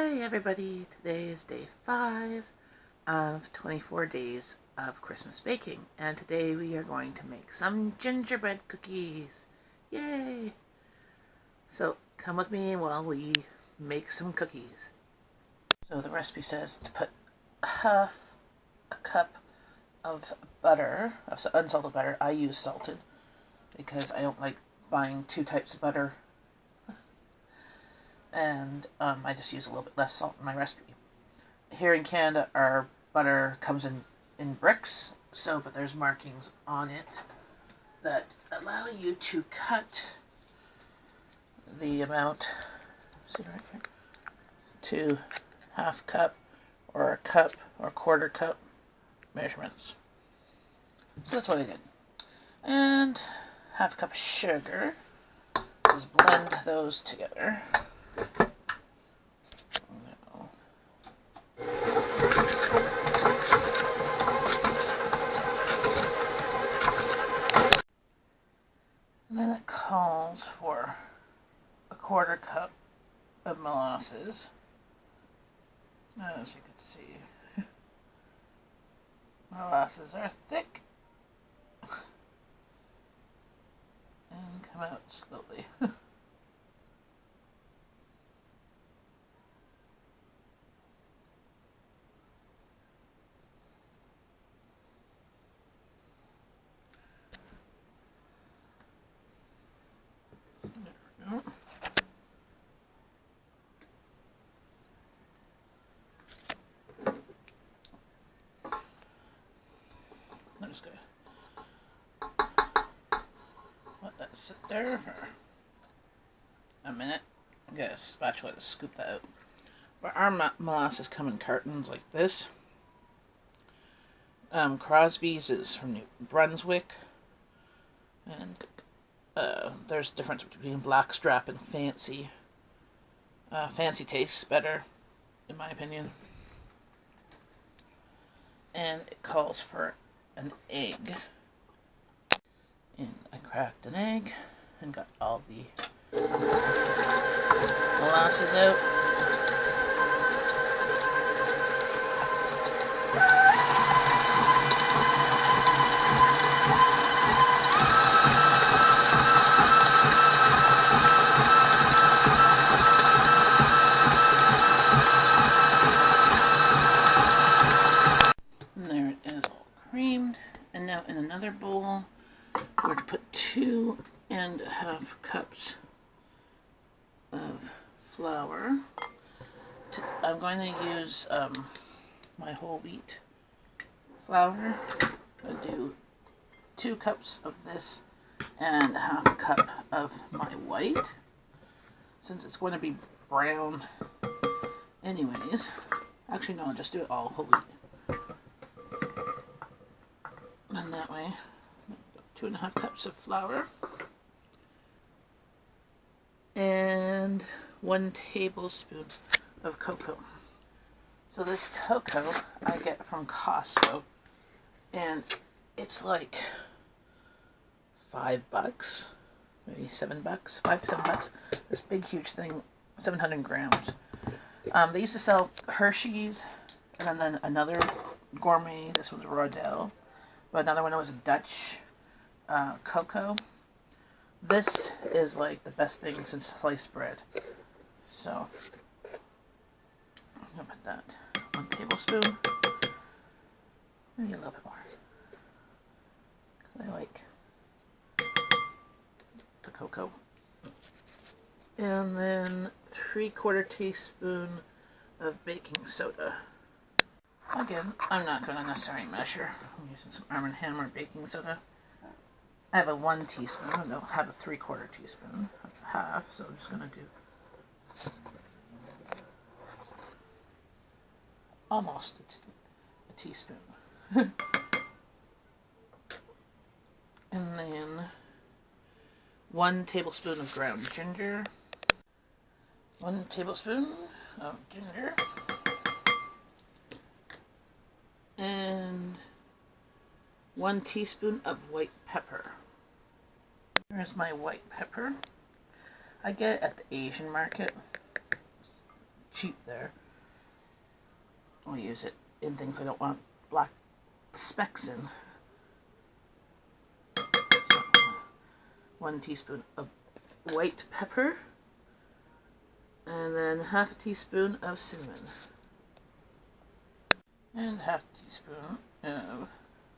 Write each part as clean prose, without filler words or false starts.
Hey everybody, today is day 5 of 24 days of Christmas baking, and today we are going to make some gingerbread cookies. Yay! So come with me while we make some cookies. So the recipe says to put half a cup of butter, of unsalted butter. I use salted because I don't like buying 2 types of butter. And I just use a little bit less salt in my recipe. Here in Canada, our butter comes in bricks, but there's markings on it that allow you to cut the amount, see right here, to half cup or a cup or quarter cup measurements. So that's what I did. And half a cup of sugar. Just blend those together. And then it calls for a quarter cup of molasses. As you can see, molasses are thick and come out slowly. I'm just going to let that sit there for a minute. Get a spatula to scoop that out. But our molasses come in cartons like this. Crosby's is from New Brunswick. And there's a difference between blackstrap and fancy. Fancy tastes better, in my opinion. And it calls for an egg. And I cracked an egg and got all the molasses out. And there it is, all creamed. And now in another bowl, we're to put 2.5 cups of flour. I'm going to use my whole wheat flour. I'll do 2 cups of this and half a cup of my white, since it's going to be brown anyways. Actually, no, I'll just do it all whole wheat. And that way, 2.5 cups of flour and 1 tablespoon of cocoa. So this cocoa I get from Costco, and it's like $5, maybe $7, $5-7. This big huge thing, 700 grams. They used to sell Hershey's, and then another gourmet. This one's Rodell. But another one was a Dutch cocoa. This is like the best thing since sliced bread. So I'm gonna put that 1 tablespoon, maybe a little bit more, because I like the cocoa. And then 3/4 teaspoon of baking soda. Again, I'm not going to necessarily measure. I'm using some Arm & Hammer baking soda. I have a 1 teaspoon. I don't have a 3/4 teaspoon. I have half, so I'm just going to do almost a teaspoon. And then 1 tablespoon of ground ginger. 1 tablespoon of ginger. And 1 teaspoon of white pepper. Here's my white pepper. I get it at the Asian market. cheap there. I'll use it in things I don't want black specks in. So, 1 teaspoon of white pepper, and then half a teaspoon of cinnamon, and half a teaspoon of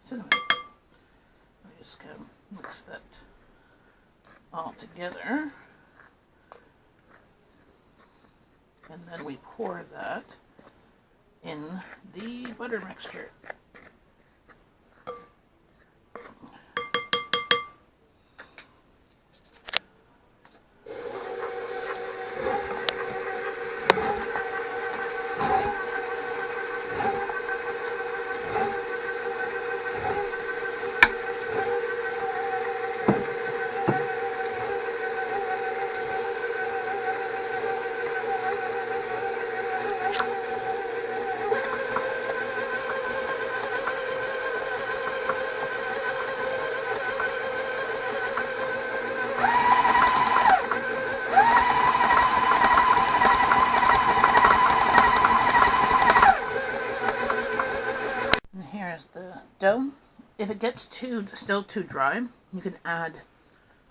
cinnamon. I just kind of mix that all together, and then we pour that in the butter mixture. The dough. If it gets still too dry, you can add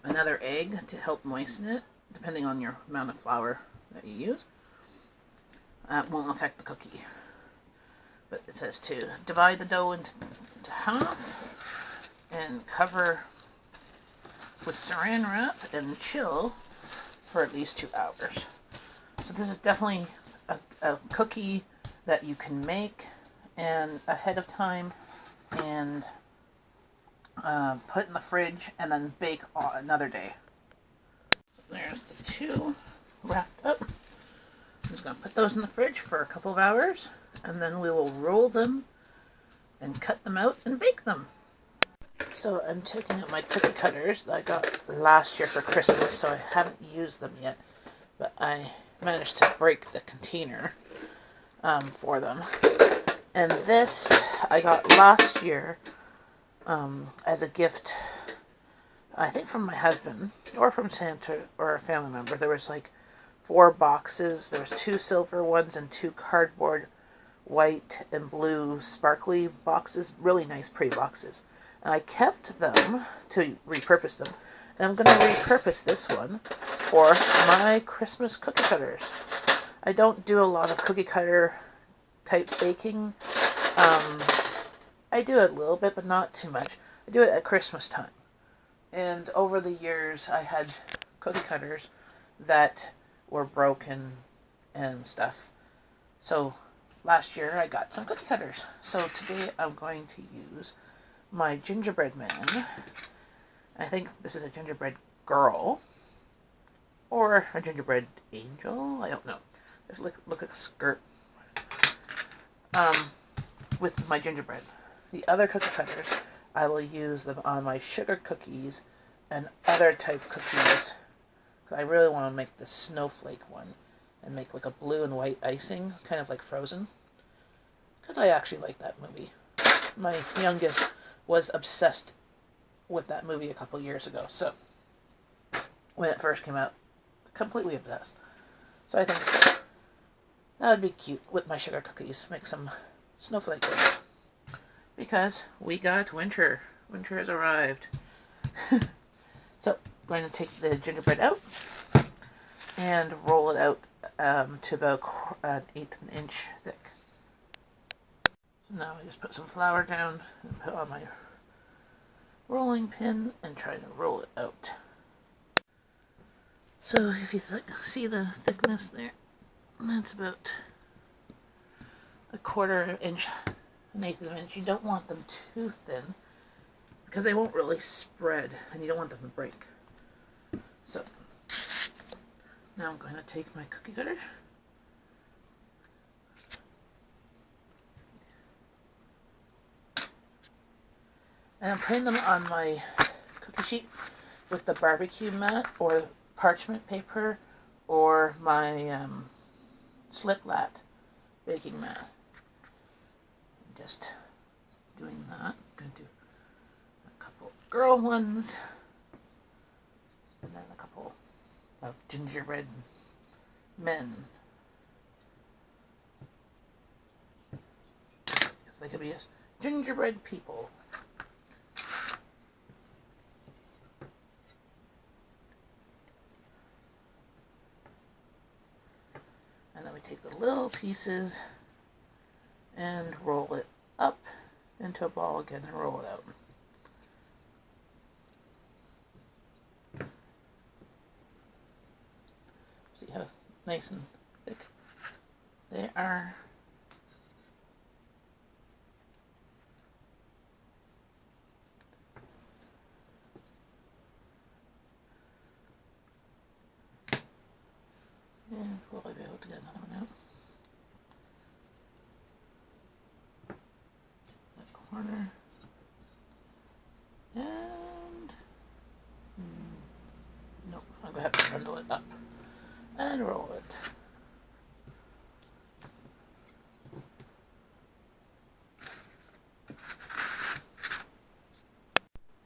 another egg to help moisten it, depending on your amount of flour that you use. That won't affect the cookie. But it says to divide the dough into half and cover with saran wrap and chill for at least 2 hours. So this is definitely a cookie that you can make and ahead of time and put in the fridge and then bake on another day. There's the 2 wrapped up. I'm just going to put those in the fridge for a couple of hours, and then we will roll them and cut them out and bake them. So I'm taking out my cookie cutters that I got last year for Christmas, so I haven't used them yet, but I managed to break the container for them. And this I got last year as a gift, I think from my husband or from Santa or a family member. There was like 4 boxes. There was 2 silver ones and 2 cardboard white and blue sparkly boxes. Really nice, pretty boxes. And I kept them to repurpose them. And I'm going to repurpose this one for my Christmas cookie cutters. I don't do a lot of cookie cutter type baking. I do it a little bit, but not too much. I do it at Christmas time. And over the years, I had cookie cutters that were broken and stuff. So last year, I got some cookie cutters. So today, I'm going to use my gingerbread man. I think this is a gingerbread girl. Or a gingerbread angel. I don't know. Just look at the skirt. With my gingerbread. The other cookie cutters, I will use them on my sugar cookies and other type cookies. I really want to make the snowflake one and make like a blue and white icing, kind of like Frozen. Because I actually like that movie. My youngest was obsessed with that movie a couple years ago. So, when it first came out, completely obsessed. So I think that would be cute with my sugar cookies. Make some snowflake ones. Because we got winter. Winter has arrived. So, I'm going to take the gingerbread out and roll it out to about 1/8 of an inch thick. So now I just put some flour down and put on my rolling pin and try to roll it out. So if you see the thickness there, that's about 1/4 inch, 1/8 of an inch. You don't want them too thin because they won't really spread and you don't want them to break. So now I'm going to take my cookie cutter and I'm putting them on my cookie sheet with the barbecue mat or parchment paper or my slip lat baking mat. Just doing that. I'm going to do a couple girl ones and then a couple of gingerbread men. So they could be as gingerbread people. And then we take the little pieces and roll it up into a ball again and roll it out. See how nice and thick they are. And we'll be able to get another one out. That corner. And nope, I'm gonna have to bundle it up and roll it.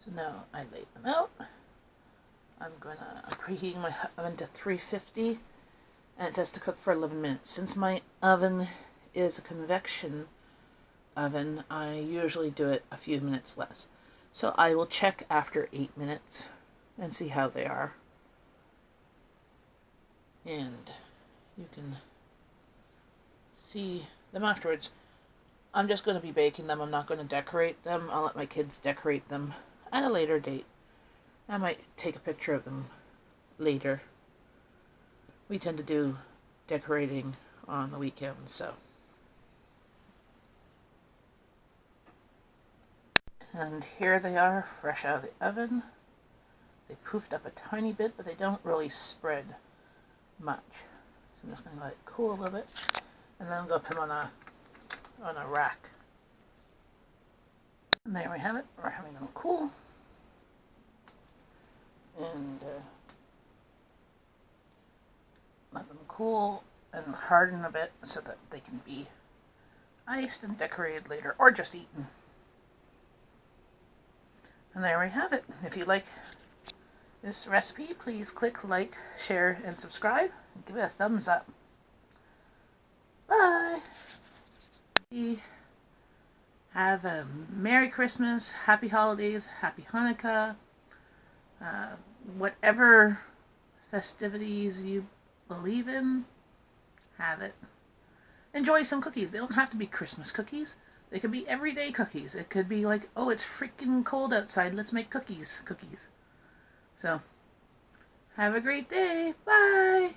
So now I laid them out. I'm preheating my oven to 350, and it says to cook for 11 minutes. Since my oven is a convection oven, I usually do it a few minutes less. So I will check after 8 minutes and see how they are. And you can see them afterwards. I'm just going to be baking them. I'm not going to decorate them. I'll let my kids decorate them at a later date. I might take a picture of them later. We tend to do decorating on the weekends, so. And here they are, fresh out of the oven. They poofed up a tiny bit, but they don't really spread much. So I'm just going to let it cool a little bit, and then I'm going to put them on a rack. And there we have it. We're having them cool. And let them cool and harden a bit so that they can be iced and decorated later, or just eaten. And there we have it. If you like this recipe, please click like, share, and subscribe. And give it a thumbs up. Bye! Have a Merry Christmas, Happy Holidays, Happy Hanukkah, whatever festivities you believe in, have it. Enjoy some cookies. They don't have to be Christmas cookies. They could be everyday cookies. It could be like, oh, it's freaking cold outside. Let's make cookies. So, have a great day. Bye!